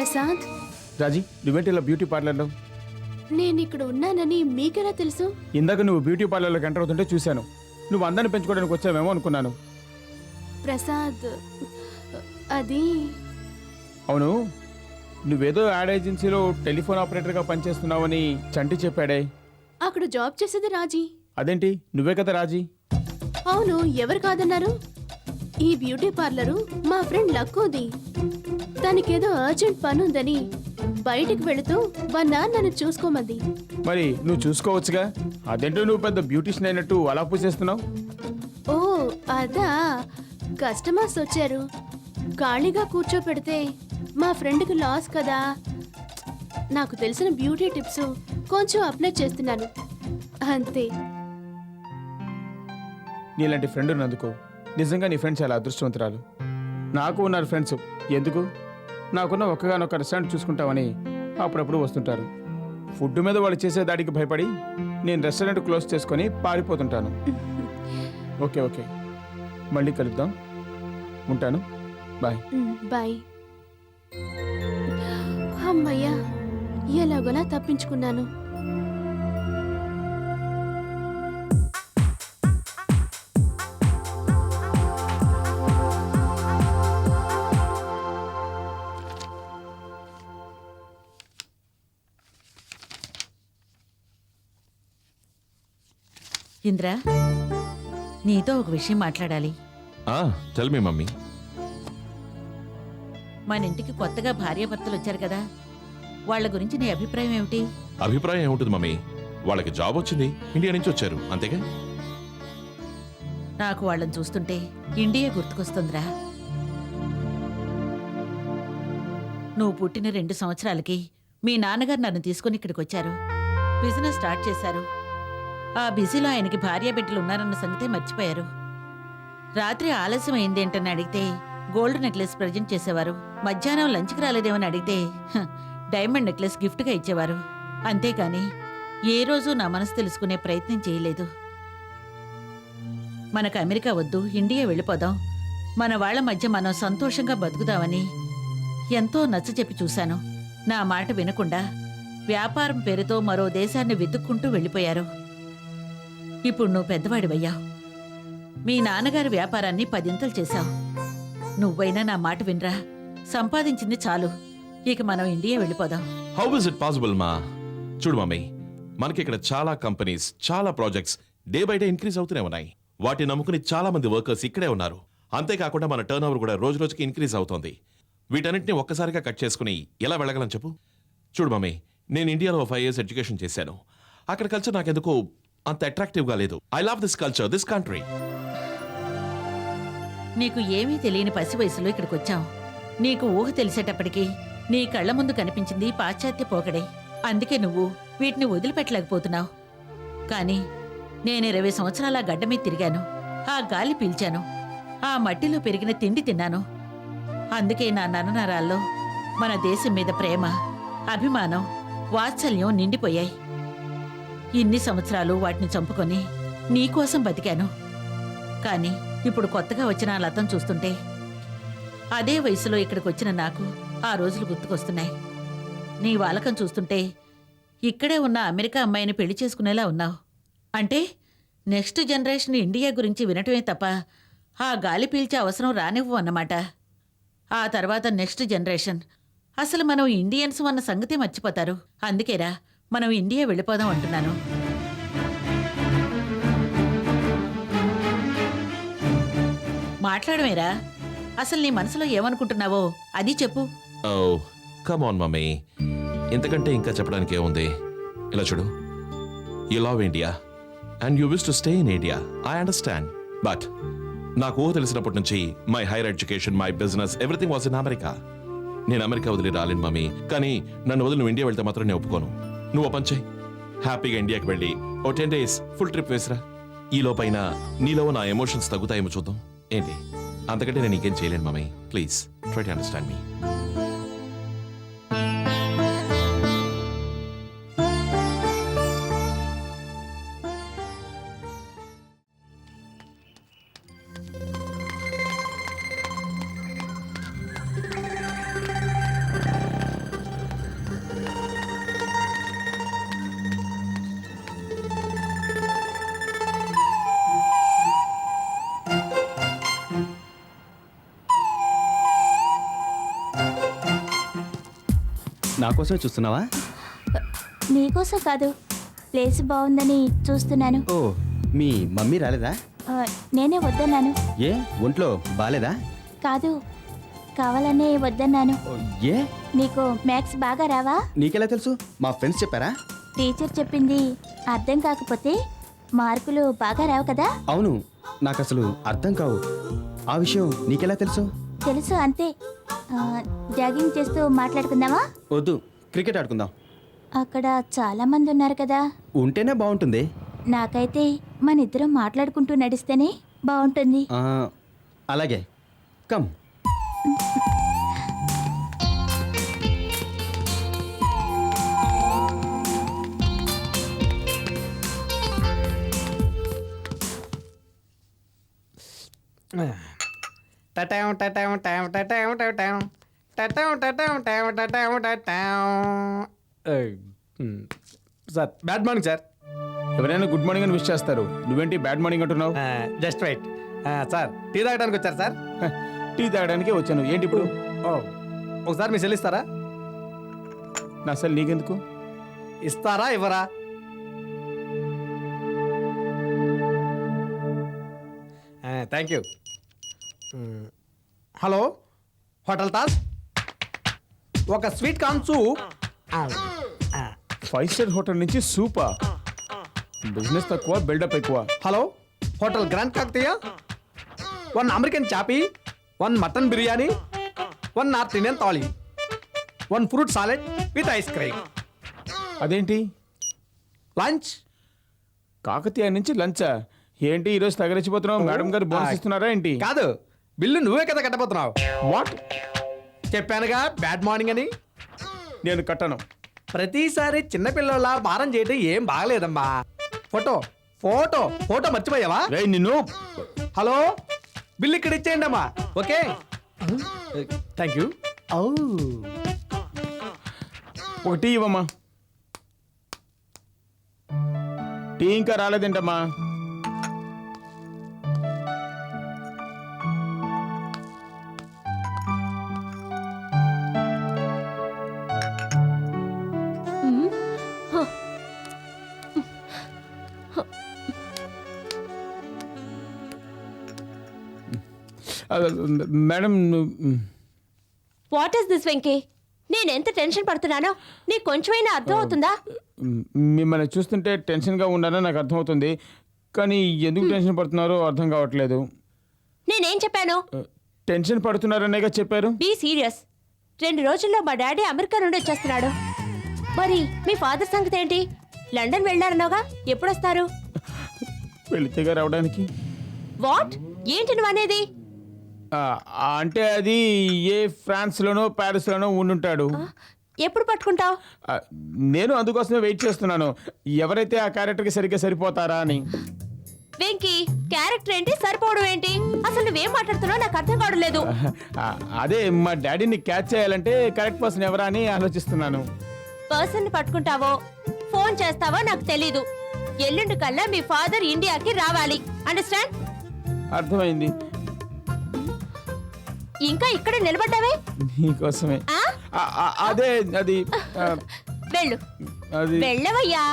ప్రసాద్, రాజీ, నువ్వేంటి ఇలా బ్యూటీ పార్లర్లో? నేను ఇక్కడ ఉన్నానని మీకెలా తెలుసు? ఇందాక నువ్వు బ్యూటీ పార్లర్లోకి ఎంటర్ అవుతుంటే చూశాను. నువ్వు అందాన్ని పెంచుకోవడానికి వచ్చావేమో అనుకున్నాను. ప్రసాద్, అది అవును, నువ్వేదో యాడ్ ఏజెన్సీలో టెలిఫోన్ ఆపరేటర్గా పనిచేస్తున్నావని చంటి చెప్పాడే. అక్కడ జాబ్ చేసేది రాజీ. అదేంటి, నువ్వే కదా రాజీ? అవును, ఎవరు కాదన్నారు? ఈ బ్యూటీ పార్లరు మా ఫ్రెండ్ లక్కుది. తనకేదో అర్జెంట్ పని ఉందని బయటికి వెళుతూ నన్ను చూసుకోమంది. మరి నువ్వు చూసుకోవచ్చుగా. అదేంటో నువ్వు పెద్ద బ్యూటీషియన్ అయినట్టు అలా పూసేస్తున్నావు. ఓ అదా, కస్టమర్స్ వచ్చారు. ఖాళీగా కూర్చోపెడితే మా ఫ్రెండ్కి లాస్ కదా. నాకు తెలిసిన బ్యూటీ టిప్స్ కొంచెం అప్లై చేస్తున్నాను అంతే. నీలాంటి ఫ్రెండ్ ఉన్నందుకు నిజంగా నీ ఫ్రెండ్స్ చాలా అదృష్టవంతురాలు. నాకు ఉన్నారు ఫ్రెండ్స్. ఎందుకు? నాకున్న ఒక్కగానొక్క రెస్టారెంట్ చూసుకుంటామని అప్పుడప్పుడు వస్తుంటారు. ఫుడ్ మీద వాళ్ళు చేసే దాడికి భయపడి నేను రెస్టారెంట్ క్లోజ్ చేసుకొని పారిపోతుంటాను. ఓకే ఓకే, మళ్ళీ కలుద్దాం. ఉంటాను, బాయ్. బాయ్. అమ్మయ్యా, ఎలాగోలా తప్పించుకున్నాను. ఇంద్రా, నీతో ఒక విషయం మాట్లాడాలి. Tell me mummy. మన ఇంటికి కొత్తగా భార్యాభర్తలు వచ్చారు కదా, వాళ్ళ గురించి నీ అభిప్రాయం ఏమిటి? అభిప్రాయం ఏముంటుంది మమ్మీ? వాళ్ళకి జాబ్ వచ్చింది, ఇండియా నుంచి వచ్చారు, అంతేగా. నాకు వాళ్ళని చూస్తుంటే ఇండియా గుర్తుకొస్తుందిరా. నువ్వు పుట్టిన 2 సంవత్సరాలకి మీ నాన్నగారు నన్ను తీసుకుని ఇక్కడికి వచ్చారు. బిజినెస్ స్టార్ట్ చేశారు. ఆ బిజీలో ఆయనకి భార్యాబిడ్డలు ఉన్నారన్న సంగతే మర్చిపోయారు. రాత్రి ఆలస్యం అయిందేంటని అడిగితే గోల్డ్ నెక్లెస్ ప్రజెంట్ చేసేవారు. మధ్యాహ్నం లంచ్కి రాలేదేమని అడిగితే డైమండ్ నెక్లెస్ గిఫ్ట్గా ఇచ్చేవారు. అంతేకాని ఏ రోజు నా మనసు తెలుసుకునే ప్రయత్నం చేయలేదు. మనకు అమెరికా వద్దు, ఇండియా వెళ్ళిపోదాం, మన వాళ్ల మధ్య మనం సంతోషంగా బతుకుదామని ఎంతో నచ్చచెప్పి చూశాను. నా మాట వినకుండా వ్యాపారం పేరుతో మరో దేశాన్ని వెతుక్కుంటూ వెళ్ళిపోయారు. ఇప్పుడు నువ్వు పెద్దవాడివయ్యావు. మీ నాన్నగారి వ్యాపారాన్ని 10 చేశావు. నువ్వైనా నా మాట వినరా. సంపాదించింది చాలు, ఇక మనం ఇండియా వెళ్ళిపోదాం. హౌ ఇస్ ఇట్ పాసిబుల్ మా? చూడు మమ్మీ, మనకి ఇక్కడ చాలా కంపెనీస్, చాలా projects day by day increase అవుతూనే ఉన్నాయి. వాటిని నమ్ముకుని చాలా మంది వర్కర్స్ ఇక్కడే ఉన్నారు. అంతేకాకుండా మన టర్న్ ఓవర్ కూడా రోజు రోజుకి ఇంక్రీజ్ అవుతోంది. వీటన్నిటిని ఒక్కసారిగా కట్ చేసుకుని ఎలా వెళ్ళగలం చెప్పు? చూడు మమ్మీ, నేను ఇండియాలో 5 years ఎడ్యుకేషన్ చేశాను. అక్కడ కల్చర్ నాకెందుకో అంత అట్రాక్టివ్గా లేదు. I love this culture, this country. నీకు ఏమీ తెలియని పసి వయసులో ఇక్కడికి వచ్చావు. నీకు ఊహ తెలిసేటప్పటికీ నీ కళ్ల ముందు కనిపించింది పాశ్చాత్య పోకడే. అందుకే నువ్వు వీటిని వదిలిపెట్టలేకపోతున్నావు. కానీ నేను 20 సంవత్సరాల గడ్డ మీద తిరిగాను. ఆ గాలి పీల్చాను, ఆ మట్టిలో పెరిగిన తిండి తిన్నాను. అందుకే నా నరనరాల్లో మన దేశం మీద ప్రేమ, అభిమానం, వాత్సల్యం నిండిపోయాయి. ఇన్ని సంవత్సరాలు వాటిని చంపుకొని నీకోసం బతికాను. కానీ ఇప్పుడు కొత్తగా వచ్చిన లతం చూస్తుంటే అదే వయసులో ఇక్కడికి వచ్చిన నాకు ఆ రోజులు గుర్తుకొస్తున్నాయి. నీ వాలకం చూస్తుంటే ఇక్కడే ఉన్న అమెరికా అమ్మాయిని పెళ్లి చేసుకునేలా ఉన్నావు. అంటే నెక్స్ట్ జనరేషన్ ఇండియా గురించి వినటమే తప్ప ఆ గాలి పీల్చే అవసరం రానివ్వు అన్నమాట. ఆ తర్వాత నెక్స్ట్ జనరేషన్ అసలు మనం ఇండియన్స్ అన్న సంగతే మర్చిపోతారు. అందుకేరా మనం ఇండియా వెళ్ళిపోదాం అంటున్నాను. మాట్లాడమేరా, అసలు నీ మనసులో ఏమనుకుంటున్నావో అది చెప్పు. ఓ కమ్ ఆన్ మమ్మీ, ఇంతకంటే ఇంకా చెప్పడానికి ఏముంది? ఇలా చూడు, you love India and you wish to stay in India. I understand. But నాకు ఊహ తెలిసినప్పటి నుంచి my higher education, my business, everything was in America. నేను అమెరికా వదిలి రాలేను మమ్మీ. కానీ నన్ను వదిలి నువ్వు ఇండియా వెళ్తే మాత్రం నేను ఒప్పుకోను. నువ్వు ఓ పని చేయి, హ్యాపీగా ఇండియాకి వెళ్ళి ఓ 10 days ఫుల్ ట్రిప్ వేసిరా. ఈ లోపైన నీలో నా ఎమోషన్స్ తగ్గుతాయేమో చూద్దాం. ఏంటి? అంతకంటే నేను ఇంకేం చేయలేను mummy. Please try to understand me. నా కోసమే చూస్తున్నావా? నీకోసం కాదు, ప్లేస్ బాగుందని చూస్తున్నాను. ఓ, మీ మమ్మీ రాలేదా? నేనే వద్దన్నాను. ఏ, ఒంట్లో బాలేదా? కాదు, కావాలనే వద్దన్నాను. ఓ, ఏ, నీకు మ్యాథ్స్ బాగా రావా? నీకెలా తెలుసు? మా ఫ్రెండ్స్ చెప్పారా? టీచర్ చెప్పింది అర్థం కాకపోతే మార్కులు బాగా రావు కదా. అవును, నాకు అసలు అర్థం కావు. ఆ విషయం నీకెలా తెలుసు? తెలుసు అంతే. జాగింగ్ చేస్తూ మాట్లాడుకుందామా? వద్దు, క్రికెట్ ఆడుకుందాం. అక్కడ చాలా మంది ఉన్నారు కదా. ఉంటేనే బాగుంటుంది. నాకైతే మన ఇద్దరం మాట్లాడుకుంటూ నడిస్తేనే బాగుంటుంది. ఆ, అలాగే, come. Sir bad morning sir. ఎవరైనా గుడ్ మార్నింగ్ అని విష్ చేస్తారు, నువ్వేంటి బ్యాడ్ మార్నింగ్ అంటున్నావు? జస్ట్ వెయిట్ సార్, టీ తాగడానికి వచ్చారు సార్? టీ తాగడానికే వచ్చాను. ఏంటి ఇప్పుడు? ఓ, ఒకసారి మీ సెల్ ఇస్తారా? నా అసలు నీకెందుకు? ఇస్తారా ఇవ్వరా? Thank you. Hello, hotel Taj, ఒక sweet corn soup. 5 star hotel నుంచి సూపా? బిజినెస్ తక్కువ, బిల్డప్ ఎక్కువ. Hello, hotel grand Kakatiya, 1 American చాపీ, 1 mutton biryani, 1 north Indian thali, 1 fruit salad with ice cream. అదేంటి లంచ్. కాకతీయ నుంచి లంచా? ఏంటి ఈరోజు తగలచ్చిపోతున్నావు? మేడం గారు బోనస్ ఇస్తున్నారా ఏంటి? కాదు, బిల్లు నువ్వే కదా కట్టబోతున్నావు. వాట్? చెప్పానుగా బ్యాడ్ మార్నింగ్ అని. నేను కట్టను. ప్రతిసారి చిన్నపిల్లల భారం చేయడం ఏం బాగలేదమ్మా. ఫోటో ఫోటో ఫోటో మర్చిపోయావా? రేయ్ నిన్ను. హలో, బిల్లు ఇక్కడ ఇచ్చేయండి అమ్మా. Okay, thank you. ఒక టీ ఇవ్వమ్మా. టీ ఇంకా రాలేదేంటమ్మా? Madam what is this Venky? నేను ఎంత టెన్షన్ పడుతున్నానో నీకు కొంచెమైనా అర్థం అవుతుందా? మిమ్మల్ని చూస్తుంటే టెన్షన్గా ఉన్నారని నాకు అర్థమవుతుంది, కానీ ఎందుకు టెన్షన్ పడుతున్నారో అర్థం కావట్లేదు. నేనేం చెప్పాను? టెన్షన్ పడుతున్నారనేగా చెప్పారు. Be serious. 2 రోజుల్లో మా డాడీ అమెరికా నుండి వచ్చేస్తున్నాడు. మరి మీ ఫాదర్ సంగతి ఏంటి? లండన్ వెళ్ళారన్నావుగా, ఎప్పుడొస్తారు? వెళితేగా రావడానికి. వాట్? ఏంటి నువ్వు అనేది? అంటే అది ఏ ఫ్రాన్స్లోనో ప్యారిస్లోనో ఉండుంటాడు. ఎప్పుడు పట్టుకుంటావు? నేను అందుకోసమే వెయిట్ చేస్తున్నాను, ఎవరైతే ఆ క్యారెక్టర్కి సరిగ్గా సరిపోతారా అని. వెంకీ, క్యారెక్టర్ ఏంటి, సరిపోవడం ఏంటి? అసలు నువ్వేం మాట్లాడుతున్నావు నాకు అర్థం కావడం లేదు. అదే మా డాడీని క్యాచ్ చేయాలంటే కరెక్ట్ పర్సన్ ఎవరా అని ఆలోచిస్తున్నాను. పర్సన్ పట్టుకుంటావో ఫోన్ చేస్తావో నాకు తెలీదు. ఎల్లుండి కల్లా మీ ఫాదర్ ఇండియాకి రావాలి. అండర్స్టాండ్? అర్థమైంది. ఇంకా ఇక్కడ నిలబడ్డావే? నీకోసమే. ఆ? అదే అది వెళ్ళు, అది వెళ్ళవయ్యా.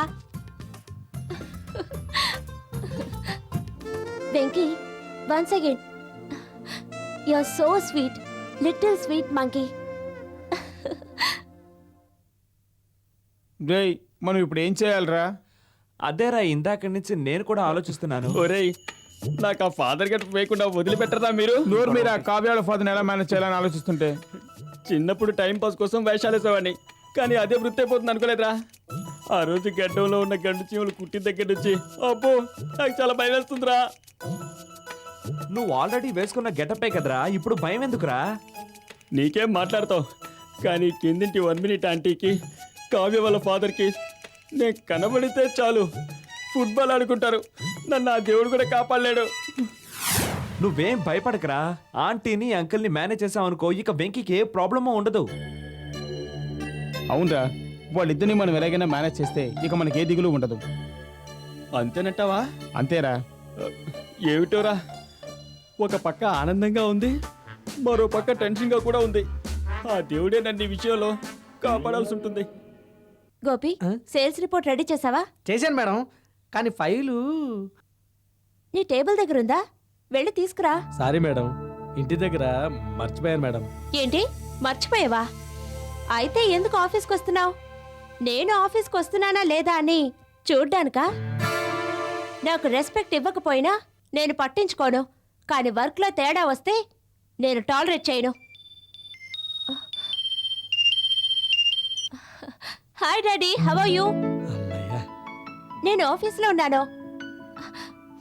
Venky, once again you are so sweet, little sweet monkey. రేయ్, మనం ఇప్పుడు ఏం చేయాలరా? అదేరా ఇందాక నుంచి నేను కూడా ఆలోచిస్తున్నాను. ఒరేయ్, నాకు ఆ ఫాదర్ గట్ వేయకుండా వదిలిపెట్టరా మీరు? నోరు మీరు ఆ కావ్యాల ఫాదర్ని ఎలా మేనేజ్ చేయాలని ఆలోచిస్తుంటే. చిన్నప్పుడు టైం పాస్ కోసం వేషాలు వేసేవాడిని, కానీ అదే వృత్తి అయిపోతుంది అనుకోలేదురా. ఆ రోజు గడ్డంలో ఉన్న గండు చీమలు కుట్టి దగ్గర నుంచి అబ్బో నాకు చాలా భయం వేస్తుందిరా. నువ్వు ఆల్రెడీ వేసుకున్న గెటపే కదరా, ఇప్పుడు భయం ఎందుకురా? నీకేం మాట్లాడతావు, కానీ కిందింటి 1 మినిట్ ఆంటీకి కావ్య వాళ్ళ ఫాదర్కి నేను కనబడితే చాలు ఫుట్బాల్ ఆడుకుంటారు. నన్ను ఆ దేవుడు కూడా కాపాడలేడు. నువ్వేం భయపడకరా, ఆంటీని అంకుల్ని మేనేజ్ చేసావనుకో, ఇక వెంకీకి ఏ ప్రాబ్లమో ఉండదు. అవునరా, వాళ్ళిద్దరిని మనం ఎలాగైనా మేనేజ్ చేస్తే ఇక మనకి ఏ దిగులు ఉండదు. అంతేనంటావా? అంతేరా. ఏమిటోరా, ఒక పక్క ఆనందంగా ఉంది, మరో పక్క టెన్షన్గా కూడా ఉంది. ఆ దేవుడే నన్ను ఈ విషయంలో కాపాడాల్సి ఉంటుంది. గోపి సేల్స్ రిపోర్ట్ రెడీ చేసావా? చేశాను మేడం, కానీ ఫైలు నీ టేబుల్ దగ్గర ఉందా? వెళ్ళి తీసుకురా. సారీ మేడం, ఇంటి దగ్గర మర్చిపోయాను మేడం. ఏంటి మర్చిపోయావా? అయితే ఎందుకు ఆఫీస్కి వస్తున్నావు? నేను ఆఫీస్కి వస్తున్నానా లేదా అని చూడ్డానికా? నాకు రెస్పెక్ట్ ఇవ్వకపోయినా నేను పట్టించుకోను, కానీ వర్క్లో తేడా వస్తే నేను టాలరేట్ చేయను. Hi daddy, how are you? అమ్మయ్య, నేను ఆఫీస్లో ఉన్నాను.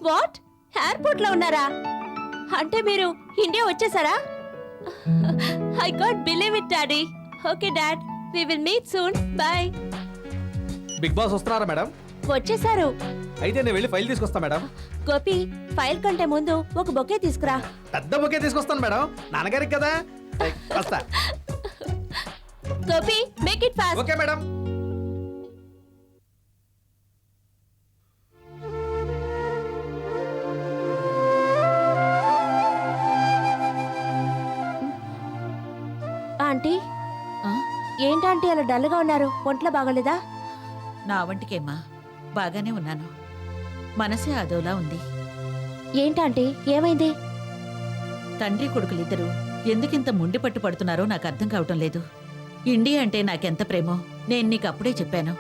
వాట్? ఎయిర్పోర్ట్లో ఉన్నారా? అంటే మీరు ఇండియా వచ్చేసారా? I can't believe it daddy. Okay dad, we will meet soon. Bye. Big boss వస్తున్నారా మేడం? వచ్చేసారు. అయితే నేను వెళ్ళి ఫైల్ తీసుకొస్తా మేడం. గోపి, ఫైల్ కంటే ముందు ఒక బొకే తీసుకురా. పెద్ద బొకే తీసుకొస్తాను మేడం, నాన్నగారికి కదా. వస్తా. Gopi, make it fast. Okay madam. Aunty, ఆ? ఏంటంటే అలా డల్గా ఉన్నారు? ఒంట్లో బాగోలేదా? నా వంటికేమ్మా, బాగానే ఉన్నాను. మనసే అదోలా ఉంది. ఏంటంటే ఏమైంది? తండ్రి కొడుకులిద్దరూ ఎందుకింత ముండి పట్టు పడుతున్నారో నాకు అర్థం కావటం లేదు. ఇండియా అంటే నాకెంత ప్రేమో నేను నీకు అప్పుడే చెప్పాను.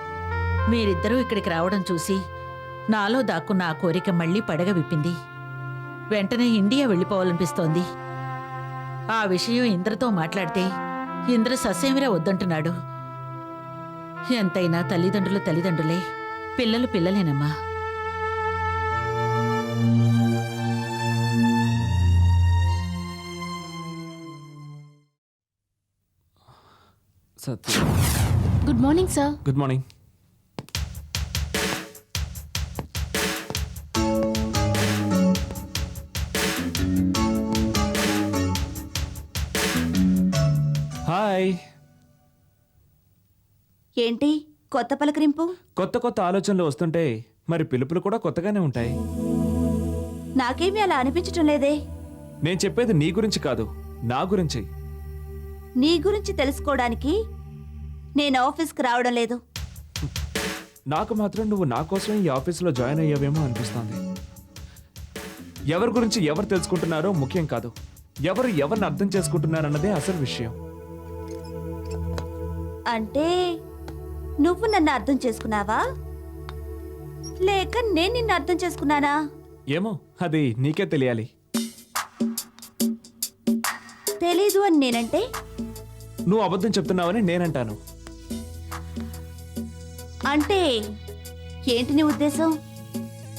మీరిద్దరూ ఇక్కడికి రావడం చూసి నాలో దాక్కున్న ఆ కోరిక మళ్ళీ పడగ విప్పింది. వెంటనే ఇండియా వెళ్ళిపోవాలనిపిస్తోంది. ఆ విషయం ఇంద్రతో మాట్లాడితే ఇంద్ర ససేమిరా వద్దంటున్నాడు. ఎంతైనా తల్లిదండ్రులు తల్లిదండ్రులే, పిల్లలు పిల్లలేనమ్మా. Satya, good morning sir. Good morning. Hi. ఏంటి కొత్త పలకరింపు? కొత్త కొత్త ఆలోచనలు వస్తుంటే మరి పిలుపులు కూడా కొత్తగానే ఉంటాయి. నాకేమీ అలా అనిపించటం లేదే. నేను చెప్పేది నీ గురించి కాదు, నా గురించి. నీ గురించి తెలుసుకోవడానికి నేను ఆఫీస్కి రావడం లేదు. నాకు మాత్రం నువ్వు నా కోసం ఈ ఆఫీసులో జాయిన్ అయ్యావేమో అనిపిస్తోంది. ఎవరి గురించి ఎవరు తెలుసుకుంటున్నారో ముఖ్యం కాదు, ఎవరు ఎవరిని అర్థం చేసుకుంటున్నారన్నదే అసలు విషయం. అంటే నువ్వు నన్ను అర్థం చేసుకున్నావా, లేక నేను నిన్ను అర్థం చేసుకున్నానా? ఏమో, అది నీకే తెలియాలి. తెలీదు అని నేనంటే నువ్వు అబద్ధం చెప్తున్నావని నేనంటాను. అంటే ఏంటి నీ ఉద్దేశం?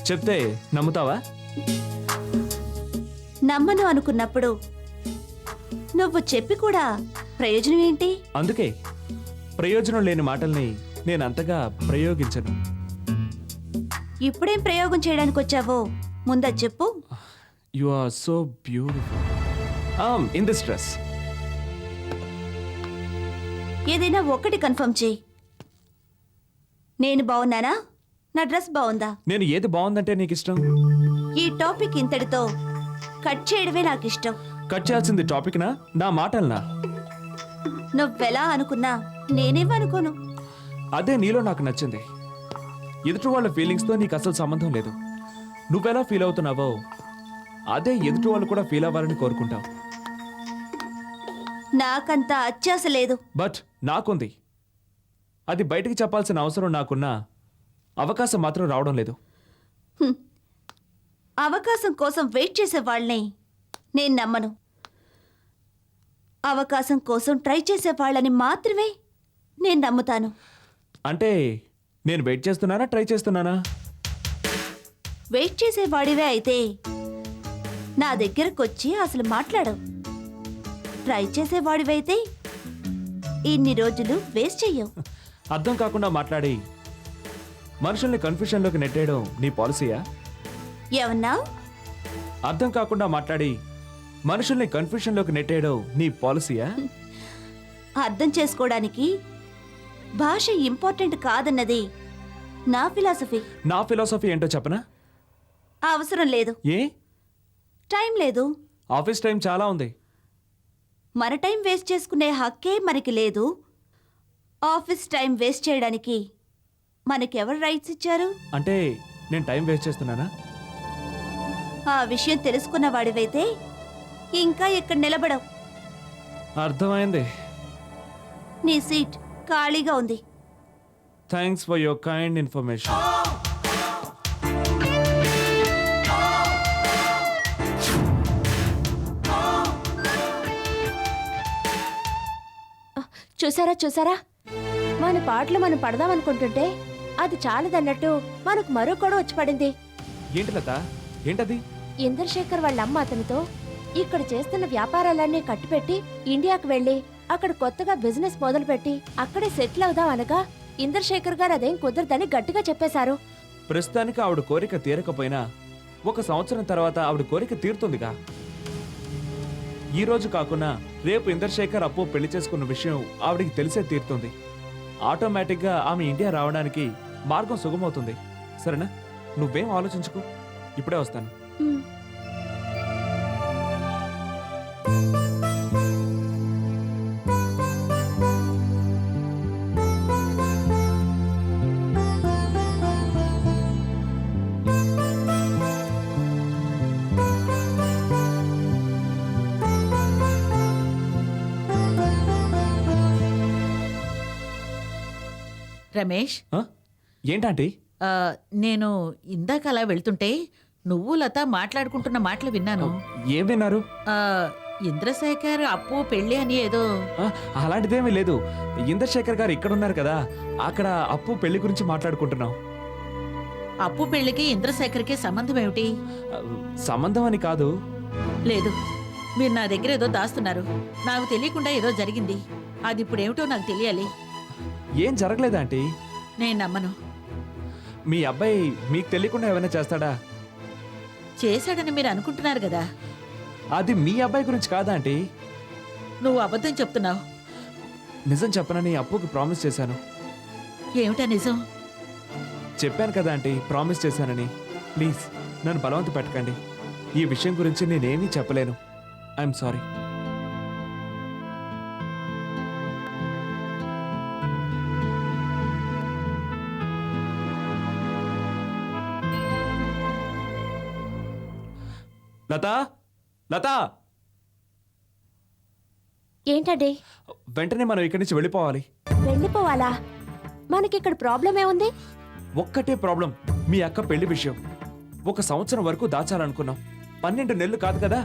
చెప్తే నమ్ముతావా? నమ్మను అనుకున్నప్పుడు నువ్వు చెప్పి కూడా ప్రయోజనం ఏంటి? అందుకే ప్రయోజనం లేని మాటల్ని నేను అంతగా ప్రయోగించను. ఇప్పుడేం ప్రయోగం చేయడానికి వచ్చావో ముందది చెప్పు. You are so beautiful in this dress. ఏదైనా ఒకటి కన్ఫర్మ్ చేయి. నేను బాగున్నానా? నా డ్రెస్ బాగుందా? నేను ఏది బాగుందంటే నీకు ఇష్టం? ఈ టాపిక్ ఇంతటితో కట్ చేయడమే నాకు ఇష్టం. కట్ చేయాల్సింది టాపిక్నా, నా మాటలనా? నువ్వెలా అనుకున్నా నేనేమనుకోను. అదే నీలో నాకు నచ్చింది. ఎదుటి వాళ్ళ ఫీలింగ్స్తో నీకు అసలు సంబంధం లేదు. నువ్వెలా ఫీల్ అవుతున్నావో అదే ఎదుటి వాళ్ళు కూడా ఫీల్ అవ్వాలని కోరుకుంటావు. నాకంత అత్యాస లేదు. బట్ నాకుంది. అది బయటికి చెప్పాల్సిన అవసరం నాకున్నా అవకాశం మాత్రం రావడం లేదు. అవకాశం కోసం వెయిట్ చేసే వాళ్ళని నేను నమ్మను. అవకాశం కోసం ట్రై చేసే వాళ్ళని మాత్రమే నేను నమ్ముతాను. అంటే నేను వెయిట్ చేస్తున్నానా, ట్రై చేస్తున్నానా? వెయిట్ చేసేవాడివే అయితే నా దగ్గరకు వచ్చి అసలు మాట్లాడవు. ట్రై చేసేవాడివైతే ఇన్ని రోజులు వేస్ట్ చెయ్యవు. అర్థం కాకుండా మాట్లాడి మనుషుల్ని కన్ఫ్యూషన్లోకి నెట్టేయడం నీ పాలసీయా? ఏమన్నా? అర్థం కాకుండా మాట్లాడి మనుషుల్ని కన్ఫ్యూషన్లోకి నెట్టేయడం నీ పాలసీయా? అర్థం చేసుకోవడానికి భాష ఇంపార్టెంట్ కాదన్నది నా ఫిలాసఫీ. నా ఫిలాసఫీ ఏంటో చెప్పనా? అవసరం లేదు. ఏ? టైం లేదు. ఆఫీస్ టైం చాలా ఉంది. మన టైం వేస్ట్ చేసుకునే హక్కే మనకి లేదు. ఆఫీస్ టైం వేస్ట్ చేయడానికి మనకెవరు రైట్స్ ఇచ్చారు? అంటే నేను టైం వేస్ట్ చేస్తున్నానా? ఆ విషయం తెలుసుకున్న వాడివైతే ఇంకా ఇక్కడ నిలబడవు. అర్థమైంది. నీ సీట్ ఖాళీగా ఉంది. Thanks for your kind information. చూసారా మన పాటలు మనం పడదాం అనుకుంటుంటే అది చాలదన్నట్టు మనకు మరో కూడా వచ్చి పడింది. ఏంటి లత, ఏంటది? ఇంద్రశేఖర్ వాళ్ళ అమ్మ అతనితో ఇక్కడ చేస్తున్న వ్యాపారాలన్నీ కట్టిపెట్టి ఇండియాకు వెళ్ళి అక్కడ కొత్తగా బిజినెస్ మొదలుపెట్టి అక్కడే సెటిల్ అవుదాం అనగా ఇంద్రశేఖర్ గారు అదేం కుదరదని గట్టిగా చెప్పేశారు. ప్రస్తుతానికి ఆవిడ కోరిక తీరకపోయినా 1 సంవత్సరం తర్వాత ఆవిడ కోరిక తీరుతుందిగా. ఈ రోజు కాకుండా రేపు ఇంద్రశేఖర్ అప్పు పెళ్లి చేసుకున్న విషయం ఆవిడికి తెలిసే తీరుతుంది. ఆటోమేటిక్గా ఆమె ఇండియా రావడానికి మార్గం సుగమవుతుంది. సరేనా? నువ్వేం ఆలోచించుకో, ఇప్పుడే వస్తాను. ఉమ్. రమేష్, ఆ? ఏంటంటే ఆ, నేను ఇందాక అలా వెళ్తుంటే నువ్వు లత మాట్లాడుకుంటున్న మాటలు విన్నాను. ఏం విన్నారు? ఆ, ఇంద్రశేఖర్ అప్పు పెళ్ళి అని ఏదో. ఆ, అలాంటిదేమీ లేదు. ఇంద్రశేఖర్ గారు ఇక్కడ ఉన్నారు కదా, అక్కడ అప్పు పెళ్లి గురించి మాట్లాడుకుంటున్నాం. అప్పు పెళ్లికి ఇంద్రశేఖర్కి సంబంధం ఏమిటి? ఆ, సంబంధం అని కాదు. లేదు, మీరు నా దగ్గర ఏదో దాస్తున్నారు. నాకు తెలియకుండా ఏదో జరిగింది. అది ఇప్పుడు ఏమిటో నాకు తెలియాలి. ఏం జరగలేదా ఆంటీ? నేను నమ్మను. మీ అబ్బాయి మీకు తెలియకుండా ఏమైనా చేస్తాడా? చేశాడని మీరు అనుకుంటున్నారు కదా. అది మీ అబ్బాయి గురించి కాదా ఆంటీ? నువ్వు అబద్ధం చెప్తున్నావు. నిజం చెప్పనని అప్పుకి ప్రామిస్ చేశాను. ఏమిటా నిజం? చెప్పాను కదా ఆంటీ, ప్రామిస్ చేశానని. ప్లీజ్ నన్ను బలవంత పెట్టకండి. ఈ విషయం గురించి నేనేమీ చెప్పలేను. I'm sorry. లతా, లతా, ఏంటండి? వెంటనే మనం ఇక్కడి నుంచి వెళ్ళిపోవాలి. వెళ్ళిపోవాలా? మనకిక్కడ ప్రాబ్లం ఏముంది? ఒక్కటే ప్రాబ్లం, మీ అక్క పెళ్లి విషయం. 1 సంవత్సరం వరకు దాచాలనుకున్నాం. 12 నెలలు కాదు కదా,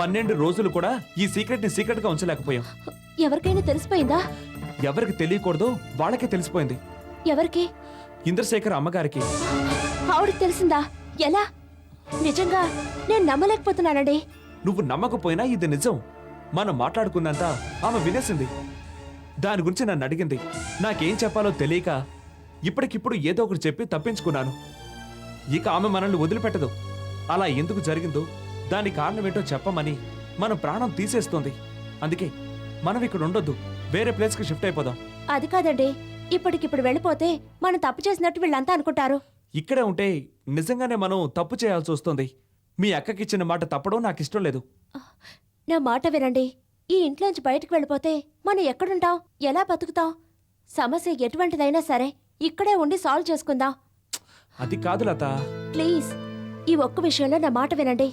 12 రోజులు కూడా ఈ సీక్రెట్ ని సీక్రెట్ గా ఉంచలేకపోయాం. ఎవరికైనా తెలిసిపోయిందా? ఎవరికి తెలియకూడదో వాళ్ళకే తెలిసిపోయింది. ఎవరికి? ఇంద్రశేఖర్ అమ్మగారికి. ఆవిడకి తెలిసిందా? ఎలా? నిజంగా నేను నమ్మలేకపోతున్నానండి. నువ్వు నమ్మకపోయినా ఇది నిజం. మనం మాట్లాడుకున్నంత ఆమె వినేసింది. దాని గురించి నన్ను అడిగింది. నాకేం చెప్పాలో తెలియక ఇప్పటికిప్పుడు ఏదో ఒకటి చెప్పి తప్పించుకున్నాను. ఇక ఆమె మనల్ని వదిలిపెట్టదు. అలా ఎందుకు జరిగిందో, దాని కారణం ఏంటో చెప్పమని మన ప్రాణం తీసేస్తోంది. అందుకే మనం ఇక్కడ ఉండొద్దు, వేరే ప్లేస్కి షిఫ్ట్ అయిపోదాం. అది కాదండి, ఇప్పటికిప్పుడు వెళ్ళిపోతే మనం తప్పు చేసినట్టు వీళ్ళంతా అనుకుంటారు. ఇక్కడే ఉంటే నిజంగానే మనం తప్పు చేయాల్సి వస్తుంది. మీ అక్కకిచ్చిన మాట తప్పడం నాకు ఇష్టం లేదు. నా మాట వినండి. ఈ ఇంట్లోంచి బయటకు వెళ్ళిపోతే మనం ఎక్కడుంటాం? ఎలా బతుకుతాం? సమస్య ఎటువంటిదైనా సరే ఇక్కడే ఉండి సాల్వ్ చేసుకుందాం. అది కాదు లత. ప్లీజ్, ఈ ఒక్క విషయంలో నా మాట వినండి.